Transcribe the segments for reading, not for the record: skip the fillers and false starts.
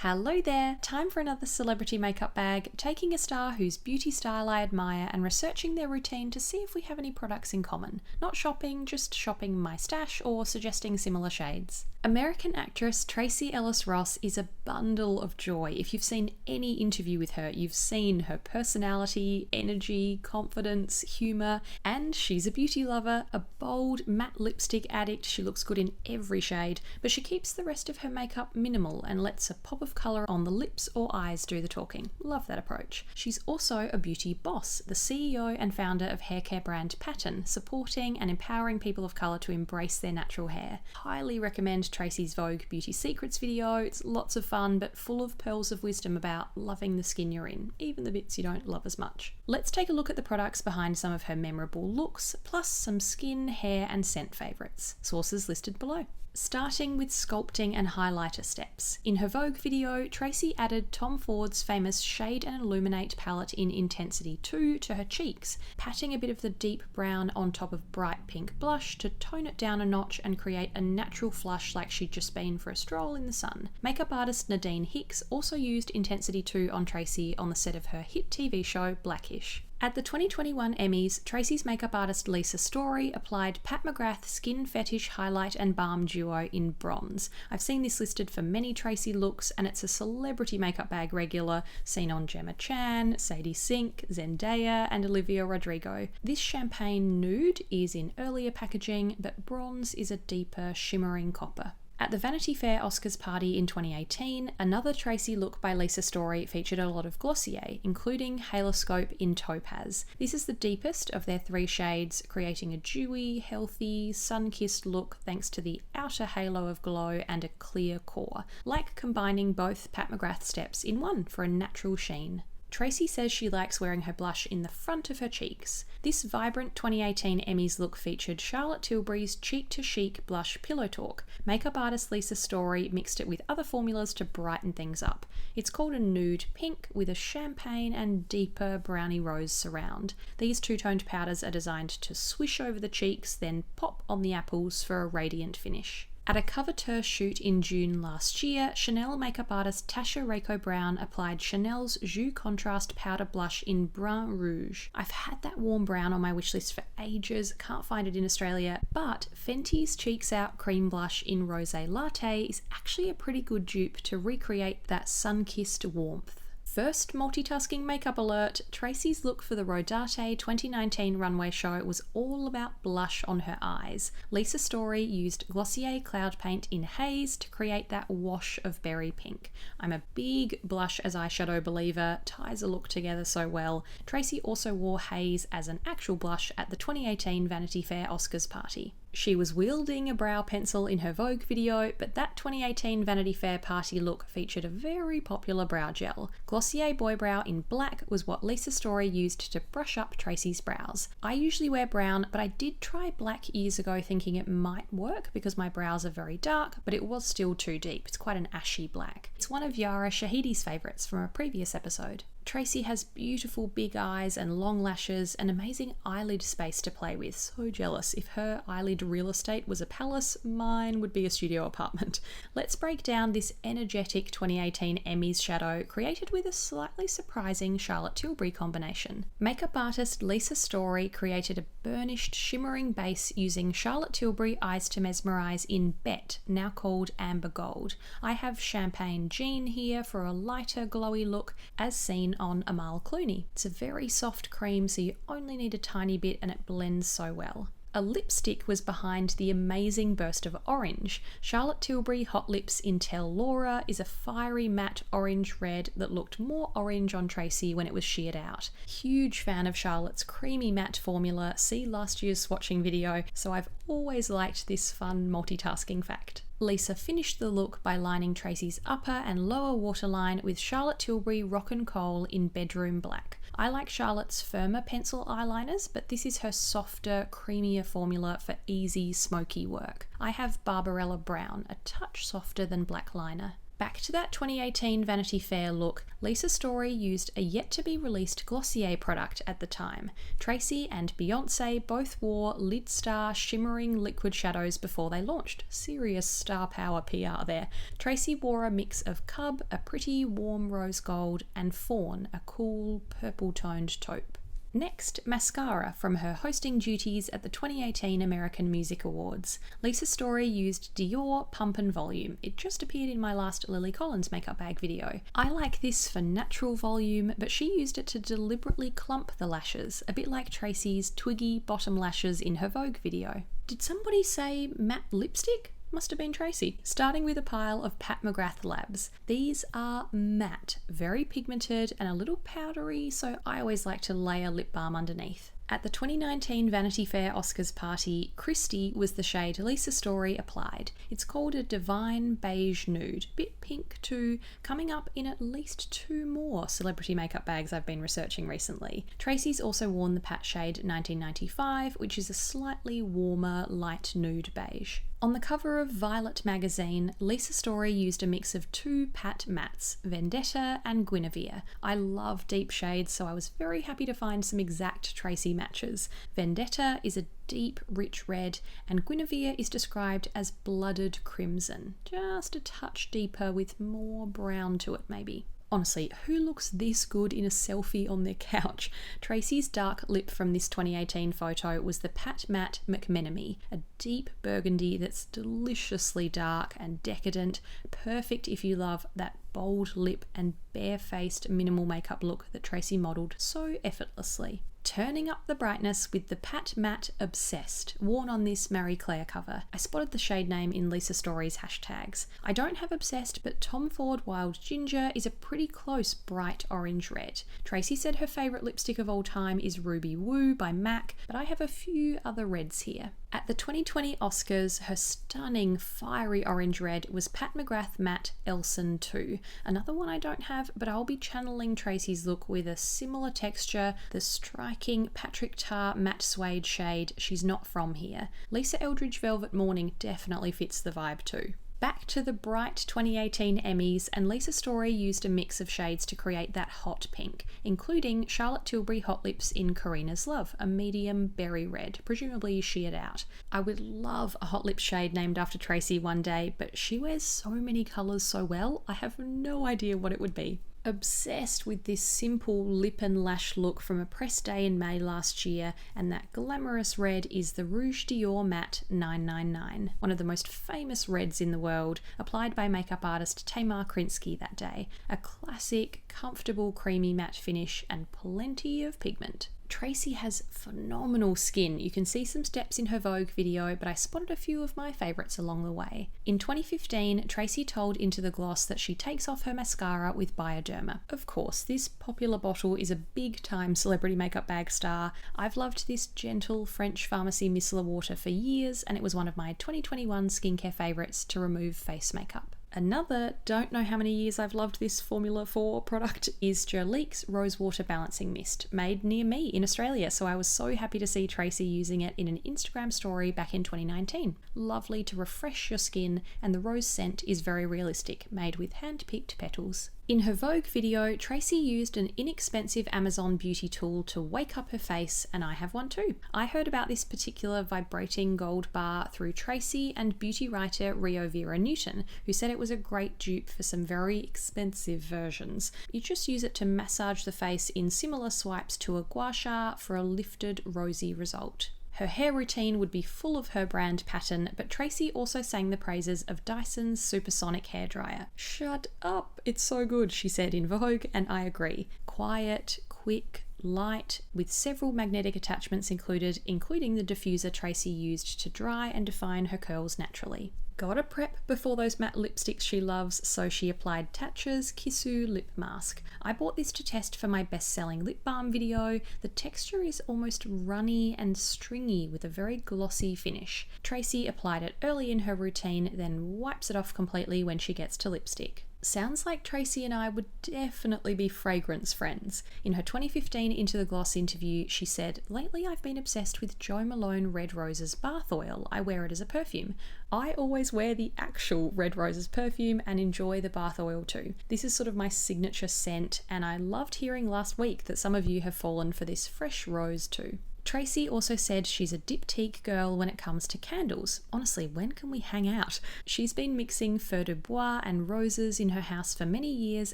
Hello there! Time for another celebrity makeup bag, taking a star whose beauty style I admire and researching their routine to see if we have any products in common. Not shopping, just shopping my stash or suggesting similar shades. American actress Tracee Ellis Ross is a bundle of joy. If you've seen any interview with her, you've seen her personality, energy, confidence, humour, and she's a beauty lover, a bold matte lipstick addict. She looks good in every shade, but she keeps the rest of her makeup minimal and lets a pop of colour on the lips or eyes do the talking. Love that approach. She's also a beauty boss, the CEO and founder of haircare brand Pattern, supporting and empowering people of colour to embrace their natural hair. Highly recommend Tracy's Vogue Beauty Secrets video. It's lots of fun but full of pearls of wisdom about loving the skin you're in, even the bits you don't love as much. Let's take a look at the products behind some of her memorable looks, plus some skin, hair and scent favourites. Sources listed below. Starting with sculpting and highlighter steps. In her Vogue video, Tracy added Tom Ford's famous Shade and Illuminate palette in Intensity 2 to her cheeks, patting a bit of the deep brown on top of bright pink blush to tone it down a notch and create a natural flush like she'd just been for a stroll in the sun. Makeup artist Nadine Hicks also used Intensity 2 on Tracy on the set of her hit TV show Blackish. At the 2021 Emmys, Tracy's makeup artist Lisa Story applied Pat McGrath Skin Fetish Highlight and Balm Duo in bronze. I've seen this listed for many Tracy looks, and it's a celebrity makeup bag regular seen on Gemma Chan, Sadie Sink, Zendaya and Olivia Rodrigo. This champagne nude is in earlier packaging, but bronze is a deeper, shimmering copper. At the Vanity Fair Oscars party in 2018, another Tracy look by Lisa Story featured a lot of Glossier, including Haloscope in Topaz. This is the deepest of their 3 shades, creating a dewy, healthy, sun-kissed look thanks to the outer halo of glow and a clear core, like combining both Pat McGrath steps in one for a natural sheen. Tracy says she likes wearing her blush in the front of her cheeks. This vibrant 2018 Emmys look featured Charlotte Tilbury's Cheek to Chic blush Pillow Talk. Makeup artist Lisa Story mixed it with other formulas to brighten things up. It's called a nude pink with a champagne and deeper brownie rose surround. These two-toned powders are designed to swish over the cheeks, then pop on the apples for a radiant finish. At a couverture shoot in June last year, Chanel makeup artist Tasha Reiko Brown applied Chanel's Jus Contrast powder blush in Brun Rouge. I've had that warm brown on my wishlist for ages, can't find it in Australia, but Fenty's Cheeks Out cream blush in Rosé Latte is actually a pretty good dupe to recreate that sun-kissed warmth. First multitasking makeup alert, Tracy's look for the Rodarte 2019 runway show was all about blush on her eyes. Lisa Story used Glossier Cloud Paint in Haze to create that wash of berry pink. I'm a big blush as eyeshadow believer, ties a look together so well. Tracy also wore Haze as an actual blush at the 2018 Vanity Fair Oscars party. She was wielding a brow pencil in her Vogue video, but that 2018 Vanity Fair party look featured a very popular brow gel. Glossier Boy Brow in black was what Lisa Story used to brush up Tracy's brows. I usually wear brown, but I did try black years ago thinking it might work because my brows are very dark, but it was still too deep. It's quite an ashy black. It's one of Yara Shahidi's favourites from a previous episode. Tracy has beautiful big eyes and long lashes and amazing eyelid space to play with. So jealous. If her eyelid real estate was a palace, mine would be a studio apartment. Let's break down this energetic 2018 Emmys shadow created with a slightly surprising Charlotte Tilbury combination. Makeup artist Lisa Story created a burnished shimmering base using Charlotte Tilbury Eyes to Mesmerize in Bet, now called Amber Gold. I have Champagne Jean here for a lighter glowy look as seen on Amal Clooney. It's a very soft cream, so you only need a tiny bit and it blends so well. A lipstick was behind the amazing burst of orange. Charlotte Tilbury Hot Lips in Tell Laura is a fiery matte orange red that looked more orange on Tracy when it was sheared out. Huge fan of Charlotte's creamy matte formula, see last year's swatching video, so I've always liked this fun multitasking fact. Lisa finished the look by lining Tracy's upper and lower waterline with Charlotte Tilbury Rock and Coal in Bedroom Black. I like Charlotte's firmer pencil eyeliners, but this is her softer, creamier formula for easy, smoky work. I have Barbarella Brown, a touch softer than black liner. Back to that 2018 Vanity Fair look, Lisa Story used a yet-to-be-released Glossier product at the time. Tracy and Beyoncé both wore Lid Star shimmering liquid shadows before they launched. Serious star power PR there. Tracy wore a mix of Cub, a pretty warm rose gold, and Fawn, a cool purple-toned taupe. Next, mascara from her hosting duties at the 2018 American Music Awards. Lisa Story used Dior Pump and Volume. It just appeared in my last Lily Collins makeup bag video. I like this for natural volume, but she used it to deliberately clump the lashes, a bit like Tracy's twiggy bottom lashes in her Vogue video. Did somebody say matte lipstick? Must have been Tracy. Starting with a pile of Pat McGrath Labs. These are matte, very pigmented and a little powdery, so I always like to layer lip balm underneath. At the 2019 Vanity Fair Oscars party, Christy was the shade Lisa Story applied. It's called a Divine Beige Nude, bit pink too, coming up in at least 2 more celebrity makeup bags I've been researching recently. Tracy's also worn the Pat shade 1995, which is a slightly warmer, light nude beige. On the cover of Violet magazine, Lisa Story used a mix of 2 Pat mattes, Vendetta and Guinevere. I love deep shades, so I was very happy to find some exact Tracy matches. Vendetta is a deep, rich red, and Guinevere is described as blooded crimson, just a touch deeper with more brown to it maybe. Honestly, who looks this good in a selfie on their couch? Tracy's dark lip from this 2018 photo was the Pat Matte McMenemy, a deep burgundy that's deliciously dark and decadent, perfect if you love that bold lip and bare-faced minimal makeup look that Tracy modelled so effortlessly. Turning up the brightness with the Pat Matte Obsessed, worn on this Marie Claire cover. I spotted the shade name in Lisa Story's hashtags. I don't have Obsessed, but Tom Ford Wild Ginger is a pretty close bright orange red. Tracy said her favourite lipstick of all time is Ruby Woo by MAC, but I have a few other reds here. At the 2020 Oscars, her stunning fiery orange red was Pat McGrath Matte Elson 2. Another one I don't have, but I'll be channeling Tracy's look with a similar texture, the striking Patrick Tar matte suede shade She's Not From Here. Lisa Eldridge Velvet Morning definitely fits the vibe too. Back to the bright 2018 Emmys, and Lisa Story used a mix of shades to create that hot pink, including Charlotte Tilbury Hot Lips in Karina's Love, a medium berry red, presumably sheared out. I would love a hot lip shade named after Tracy one day, but she wears so many colours so well, I have no idea what it would be. Obsessed with this simple lip and lash look from a press day in May last year, and that glamorous red is the Rouge Dior Matte 999, one of the most famous reds in the world, applied by makeup artist Tamar Krinsky that day. A classic, comfortable creamy matte finish and plenty of pigment. Tracy has phenomenal skin. You can see some steps in her Vogue video, but I spotted a few of my favourites along the way. In 2015, Tracy told Into the Gloss that she takes off her mascara with Bioderma. Of course, this popular bottle is a big-time celebrity makeup bag star. I've loved this gentle French pharmacy micellar water for years, and it was one of my 2021 skincare favourites to remove face makeup. Another, don't know how many years I've loved this Formula 4 product, is Jurlique's Rosewater Balancing Mist, made near me in Australia, so I was so happy to see Tracy using it in an Instagram story back in 2019. Lovely to refresh your skin, and the rose scent is very realistic, made with hand-picked petals. In her Vogue video, Tracy used an inexpensive Amazon beauty tool to wake up her face, and I have one too. I heard about this particular vibrating gold bar through Tracy and beauty writer Rio Vera Newton, who said it was a great dupe for some very expensive versions. You just use it to massage the face in similar swipes to a gua sha for a lifted, rosy result. Her hair routine would be full of her brand pattern, but Tracy also sang the praises of Dyson's supersonic hairdryer. "Shut up, it's so good," she said in Vogue, and I agree. Quiet, quick, light, with several magnetic attachments included, including the diffuser Tracy used to dry and define her curls naturally. Gotta prep before those matte lipsticks she loves, so she applied Tatcha's Kissu lip mask. I bought this to test for my best-selling lip balm video. The texture is almost runny and stringy with a very glossy finish. Tracy applied it early in her routine, then wipes it off completely when she gets to lipstick. Sounds like Tracy and I would definitely be fragrance friends. In her 2015 Into the Gloss interview, she said, "Lately I've been obsessed with Jo Malone Red Roses bath oil. I wear it as a perfume. I always wear the actual Red Roses perfume and enjoy the bath oil too. This is sort of my signature scent, and I loved hearing last week that some of you have fallen for this fresh rose too." Tracy also said she's a diptyque girl when it comes to candles. Honestly, when can we hang out? She's been mixing Feu de Bois and roses in her house for many years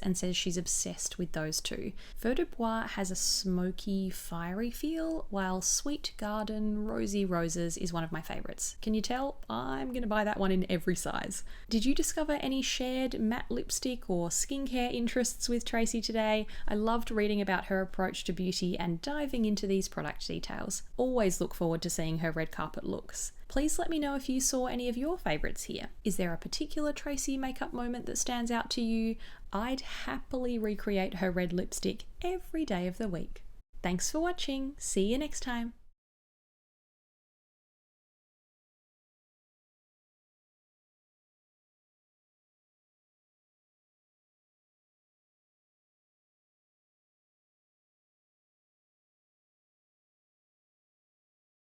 and says she's obsessed with those two. Feu de Bois has a smoky, fiery feel, while Sweet Garden Rosy Roses is one of my favourites. Can you tell? I'm going to buy that one in every size. Did you discover any shared matte lipstick or skincare interests with Tracy today? I loved reading about her approach to beauty and diving into these product details. Always look forward to seeing her red carpet looks. Please let me know if you saw any of your favourites here. Is there a particular Tracy makeup moment that stands out to you? I'd happily recreate her red lipstick every day of the week. Thanks for watching. See you next time.